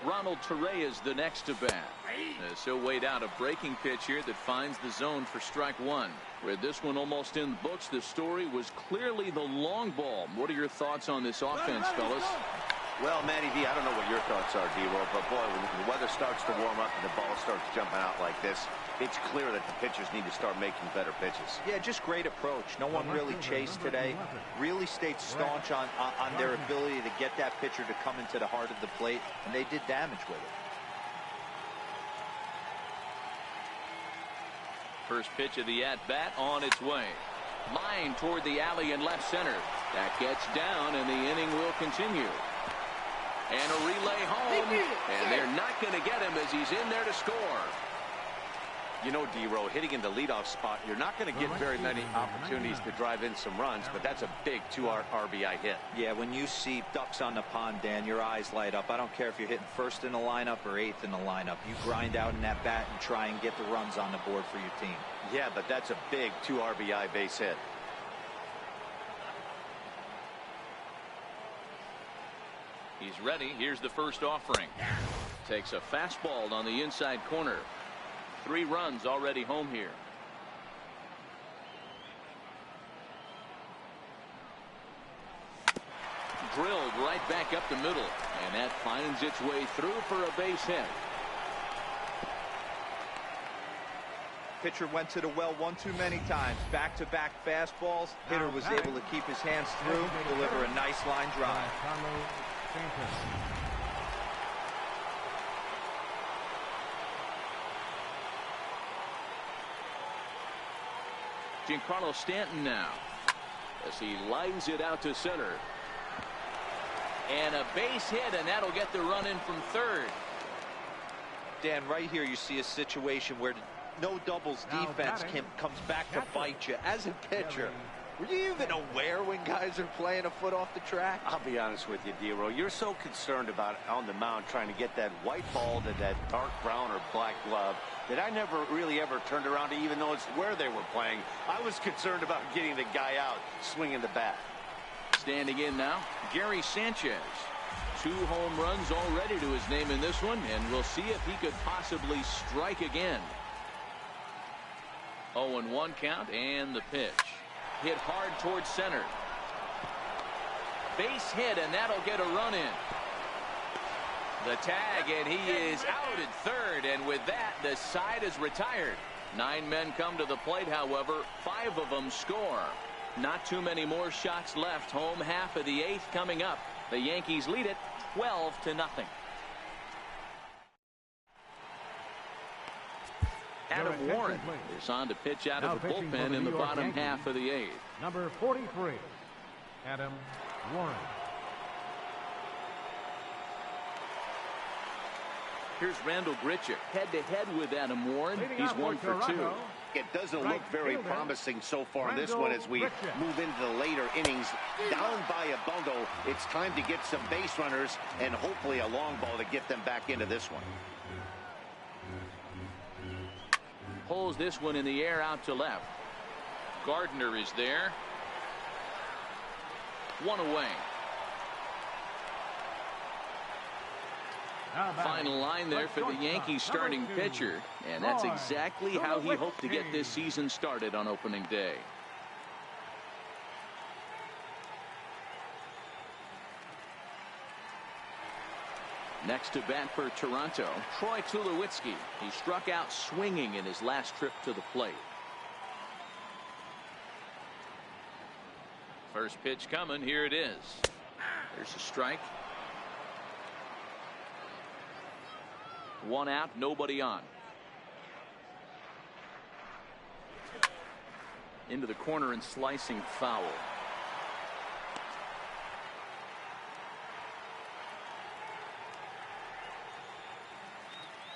Ronald Torre is the next to bat. He'll wait out a breaking pitch here that finds the zone for strike one. With this one almost in the books, the story was clearly the long ball. What are your thoughts on this offense, fellas? Well, Matty D, I don't know what your thoughts are, D-Roll, but boy, when the weather starts to warm up and the ball starts jumping out like this, it's clear that the pitchers need to start making better pitches. Yeah, just great approach. No one really chased today. Really stayed staunch on their ability to get that pitcher to come into the heart of the plate, and they did damage with it. First pitch of the at-bat on its way. Line toward the alley in left center. That gets down, and the inning will continue. And a relay home, and they're not going to get him as he's in there to score. You know, D-Row, hitting in the leadoff spot, you're not going to get very many opportunities to drive in some runs, but that's a big 2 RBI hit. Yeah, when you see ducks on the pond, Dan, your eyes light up. I don't care if you're hitting first in the lineup or 8th in the lineup. You grind out in that bat and try and get the runs on the board for your team. Yeah, but that's a big 2 RBI base hit. He's ready. Here's the first offering. Takes a fastball on the inside corner. 3 runs already home here. Drilled right back up the middle, and that finds its way through for a base hit. Pitcher went to the well one too many times. Back-to-back fastballs. Hitter was able to keep his hands through, deliver a nice line drive. Giancarlo Stanton now as he lines it out to center. And a base hit, and that'll get the run in from third. Dan, right here you see a situation where no doubles defense comes back to bite you. As a pitcher, were you even aware when guys are playing a foot off the track? I'll be honest with you, D-Row. You're so concerned about on the mound trying to get that white ball to that dark brown or black glove that I never really ever turned around to even notice where they were playing. I was concerned about getting the guy out swinging the bat. Standing in now, Gary Sanchez. 2 home runs already to his name in this one, and we'll see if he could possibly strike again. 0-1 count, and the pitch. Hit hard towards center. Base hit, and that'll get a run in. The tag, and he is out at third, and with that, the side is retired. 9 men come to the plate, however, 5 of them score. Not too many more shots left. Home half of the 8th coming up. The Yankees lead it 12-0. Adam Warren is on to pitch out of the bullpen in the bottom half of the 8th. Number 43, Adam Warren. Here's Randall Grichuk head-to-head with Adam Warren. He's 1 for 2. It doesn't look very promising so far in this one as we move into the later innings. Down by a bundle, it's time to get some base runners and hopefully a long ball to get them back into this one. Pulls this one in the air out to left. Gardner is there. 1 away. Final line there for the Yankees starting pitcher, and that's exactly how he hoped to get this season started on opening day. Next to bat for Toronto, Troy Tulowitzki. He struck out swinging in his last trip to the plate. First pitch coming. Here it is. There's a strike. 1 out, nobody on. Into the corner and slicing foul.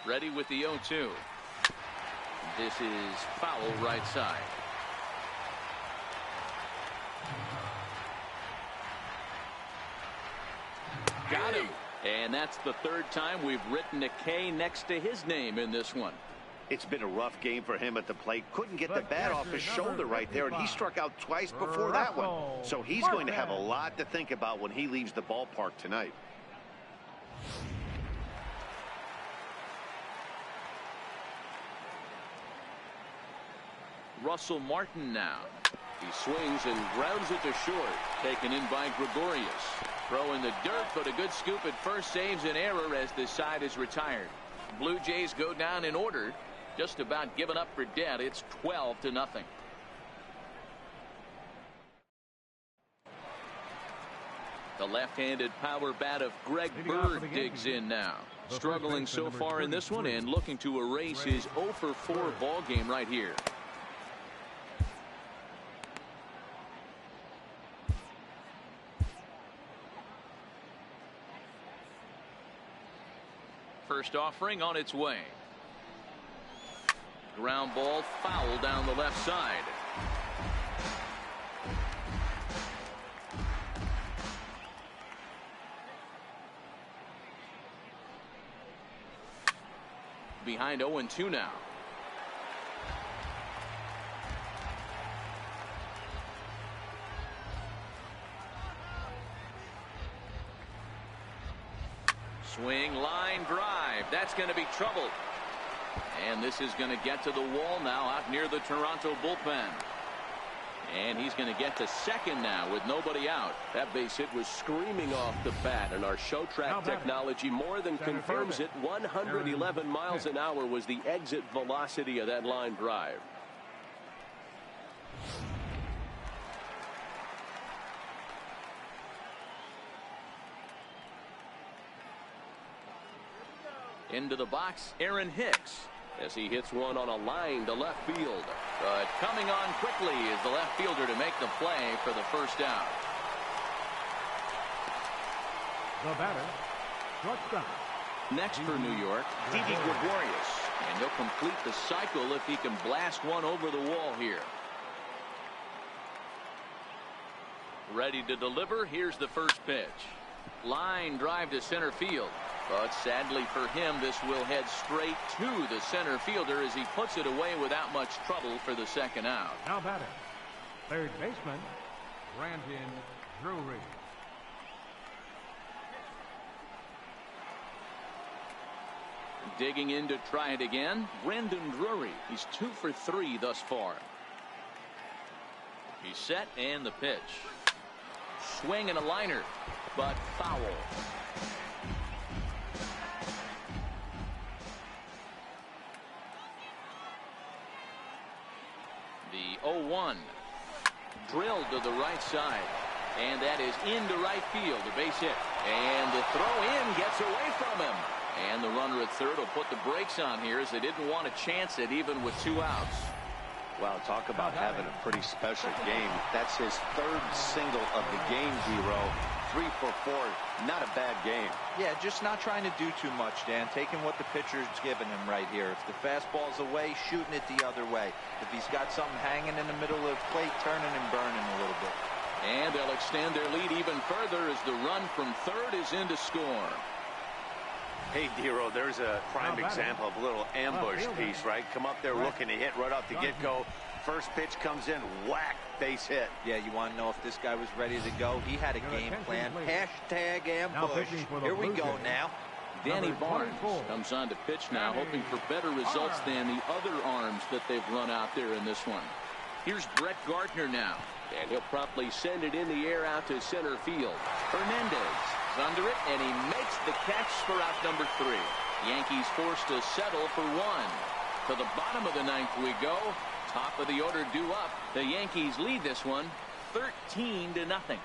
Ready with the 0-2. This is foul right side. Got him. And that's the 3rd time we've written a K next to his name in this one. It's been a rough game for him at the plate. Couldn't get the bat off his shoulder right there, and he struck out twice before that one. So he's going to have a lot to think about when he leaves the ballpark tonight. Russell Martin now. He swings and grounds it to short. Taken in by Gregorius. Throw in the dirt, but a good scoop at first saves an error as this side is retired. Blue Jays go down in order. Just about given up for dead. It's 12-0. The left-handed power bat of Greg Bird digs in now. Struggling so far in this one and looking to erase his 0 for 4 ball game right here. First offering on its way. Ground ball foul down the left side. Behind 0-2 now. Swing, line drive. That's going to be trouble. And this is going to get to the wall now out near the Toronto bullpen. And he's going to get to second now with nobody out. That base hit was screaming off the bat, and our show track technology more than confirms it. 111 miles an hour was the exit velocity of that line drive. Into the box, Aaron Hicks, as he hits one on a line to left field. But coming on quickly is the left fielder to make the play for the first out. The batter, shortstop. Next for New York, Didi Gregorius. And he'll complete the cycle if he can blast one over the wall here. Ready to deliver. Here's the first pitch. Line drive to center field. But sadly for him, this will head straight to the center fielder as he puts it away without much trouble for the second out. Now batting, third baseman, Brandon Drury. Digging in to try it again, Brandon Drury. He's 2 for 3 thus far. He's set and the pitch. Swing and a liner, but foul. The 0-1 drilled to the right side, and that is into right field, a base hit, and the throw in gets away from him, and the runner at third will put the brakes on here as they didn't want to chance it even with 2 outs. Wow, talk about having a pretty special game. That's his 3rd single of the game, Hero. 3 for 4. Not a bad game. Yeah, just not trying to do too much, Dan. Taking what the pitcher's giving him right here. If the fastball's away, shooting it the other way. If he's got something hanging in the middle of the plate, turning and burning a little bit. And they'll extend their lead even further as the run from third is in to score. Hey, Dero, there's a prime example of a little ambush piece, right? Come up there looking to hit right off the get-go. First pitch comes in, whack, base hit. Yeah, you want to know if this guy was ready to go? He had a game plan. Hashtag ambush. Here we go now. Danny Barnes comes on to pitch now, hoping for better results than the other arms that they've run out there in this one. Here's Brett Gardner now. And he'll promptly send it in the air out to center field. Hernandez is under it, and he makes the catch for out number 3. Yankees forced to settle for 1. To the bottom of the 9th we go. Top of the order due up. The Yankees lead this one 13-0.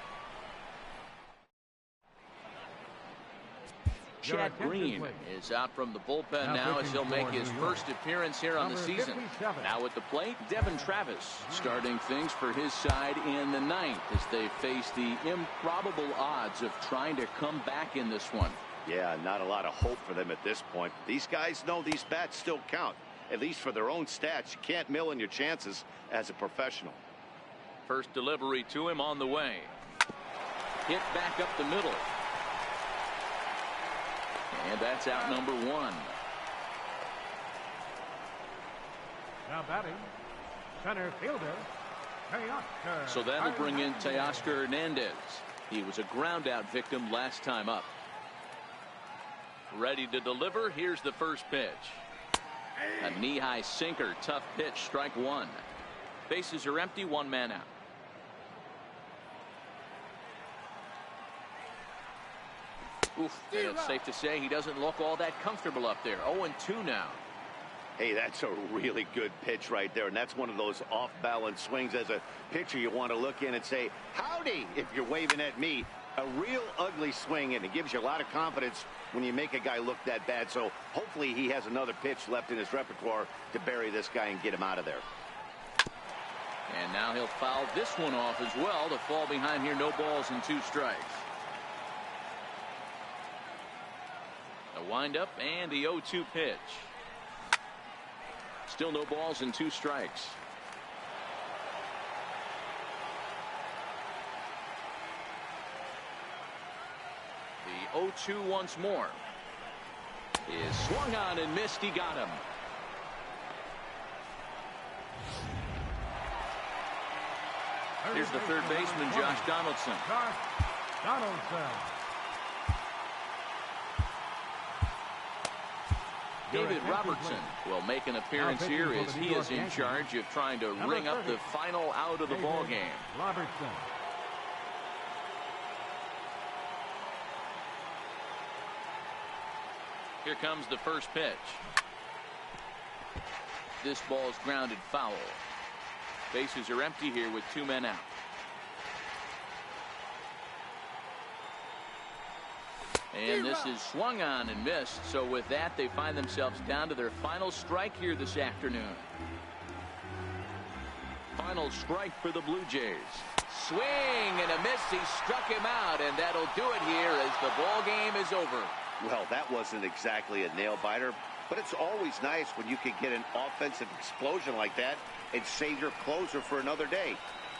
Chad Green is out from the bullpen now as he'll make his first appearance here on the season. Now at the plate, Devin Travis starting things for his side in the 9th as they face the improbable odds of trying to come back in this one. Yeah, not a lot of hope for them at this point. These guys know these bats still count, at least for their own stats. You can't mill in your chances as a professional. First delivery to him on the way. Hit back up the middle. And that's out number 1. Now batting, center fielder, Teoscar. So that'll bring in Teoscar Hernandez. He was a ground out victim last time up. Ready to deliver. Here's the first pitch. A knee-high sinker. Tough pitch. Strike 1. Bases are empty. 1 man out. Oof, and it's safe to say he doesn't look all that comfortable up there. 0-2 now. Hey, that's a really good pitch right there, and that's one of those off-balance swings. As a pitcher, you want to look in and say, howdy, if you're waving at me. A real ugly swing, and it gives you a lot of confidence when you make a guy look that bad. So hopefully he has another pitch left in his repertoire to bury this guy and get him out of there. And now he'll foul this one off as well to fall behind here. No balls and 2 strikes. A windup and the 0-2 pitch. Still no balls and 2 strikes. The 0-2 once more. Is swung on and missed. He got him. Here's the third baseman, Josh Donaldson. David Robertson will make an appearance here as he is in charge of trying to ring up the final out of the ball game. Robertson. Here comes the first pitch. This ball is grounded foul. Bases are empty here with 2 men out. And this is swung on and missed. So with that, they find themselves down to their final strike here this afternoon. Final strike for the Blue Jays. Swing and a miss. He struck him out, and that'll do it here as the ball game is over. Well, that wasn't exactly a nail-biter, but it's always nice when you can get an offensive explosion like that and save your closer for another day.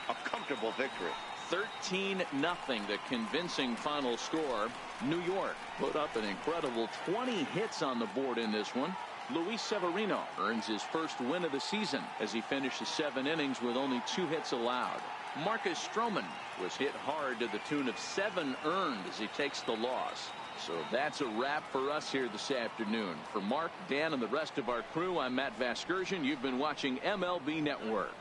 A comfortable victory. 13-0, the convincing final score. New York put up an incredible 20 hits on the board in this one. Luis Severino earns his first win of the season as he finishes 7 innings with only 2 hits allowed. Marcus Stroman was hit hard to the tune of 7 earned as he takes the loss. So that's a wrap for us here this afternoon. For Mark, Dan, and the rest of our crew, I'm Matt Vasgersian. You've been watching MLB Network.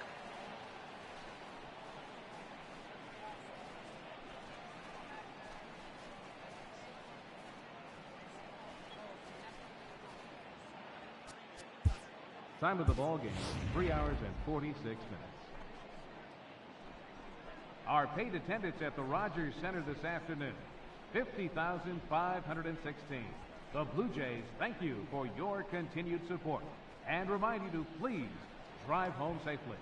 Time of the ball game, 3 hours and 46 minutes. Our paid attendance at the Rogers Center this afternoon, 50,516. The Blue Jays thank you for your continued support and remind you to please drive home safely.